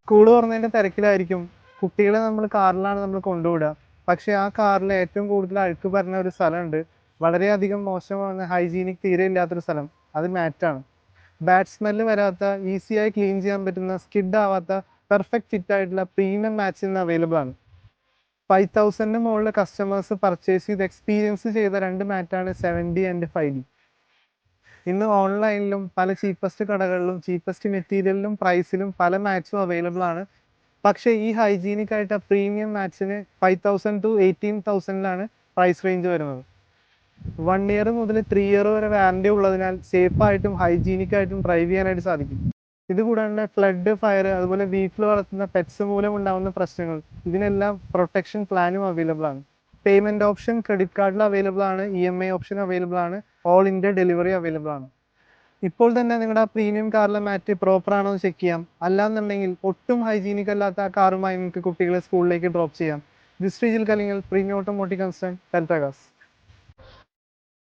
School തുറന്നതിന്റെ തിരക്കിലായിരിക്കും. കുട്ടികളെ നമ്മൾ കാറിലാണ് കൊണ്ടുവിടുക. പക്ഷേ ആ കാറിൽ ഏറ്റവും കൂടുതൽ അഴുക്ക് പറഞ്ഞ ഒരു സ്ഥലമുണ്ട്. വളരെയധികം മോശമാണ്, ഹൈജീനിക് തീരെ ഇല്ലാത്തൊരു സ്ഥലം. അത് മാറ്റാണ്. ബാഡ് സ്മെല്ല് വരാത്ത, ഈസിയായി ക്ലീൻ ചെയ്യാൻ പറ്റുന്ന, സ്കിഡ് ആവാത്ത, പെർഫെക്റ്റ് ഫിറ്റ് ആയിട്ടുള്ള പ്രീമിയം മാറ്റ്സ് ഇന്ന് അവൈലബിൾ ആണ്. 5000 മുകളിൽ കസ്റ്റമേഴ്സ് പർച്ചേസ് ചെയ്ത് എക്സ്പീരിയൻസ് ചെയ്ത രണ്ട് മാറ്റാണ് 7D ആൻഡ് 5D. ഇന്ന് ഓൺലൈനിലും പല ചീപ്പസ്റ്റ് കടകളിലും ചീപ്പസ്റ്റ് മെറ്റീരിയലിലും പ്രൈസിലും പല മാറ്റ്സും അവൈലബിൾ ആണ്. പക്ഷേ ഈ ഹൈജീനിക് ആയിട്ട് പ്രീമിയം മാറ്റ്സിന് 5000 ടു 18,000 പ്രൈസ് റേഞ്ച് വരുന്നത്. 1 ഇയർ മുതൽ 3 ഇയർ വരെ വാറണ്ടി ഉള്ളതിനാൽ സേഫ് ആയിട്ടും ഹൈജീനിക് ആയിട്ടും ഡ്രൈവ് ചെയ്യാനായിട്ട് സാധിക്കും. ഇത് കൂടാണ്ട് ഫ്ലഡ്, ഫയർ, അതുപോലെ വീട്ടിൽ വളർത്തുന്ന പെറ്റ്സ് മൂലം ഉണ്ടാകുന്ന പ്രശ്നങ്ങൾ, ഇതിനെല്ലാം പ്രൊട്ടക്ഷൻ പ്ലാനും അവൈലബിൾ ആണ്. പേയ്മെന്റ് ഓപ്ഷൻ ക്രെഡിറ്റ് കാർഡിൽ അവൈലബിൾ ആണ്, EMI ഓപ്ഷൻ അവൈലബിൾ ആണ്, ഓൾ ഇന്ത്യ ഡെലിവറി അവൈലബിൾ ആണ്. ഇപ്പോൾ തന്നെ നിങ്ങളുടെ പ്രീമിയം കാറിലെ മാറ്റ് പ്രോപ്പർ ആണോ എന്ന് ചെക്ക് ചെയ്യാം. അല്ലാന്നുണ്ടെങ്കിൽ ഒട്ടും ഹൈജീനിക് അല്ലാത്ത ആ കാറുമായി നിങ്ങൾക്ക് കുട്ടികളെ സ്കൂളിലേക്ക് ഡ്രോപ്പ് ചെയ്യാം. ദിസ് റീജിൽ കലിങ്ങൽ പ്രീമിയം ഓട്ടോമോട്ടീവ് കൺസേൺ, ടെൽറ്റഗാസ്.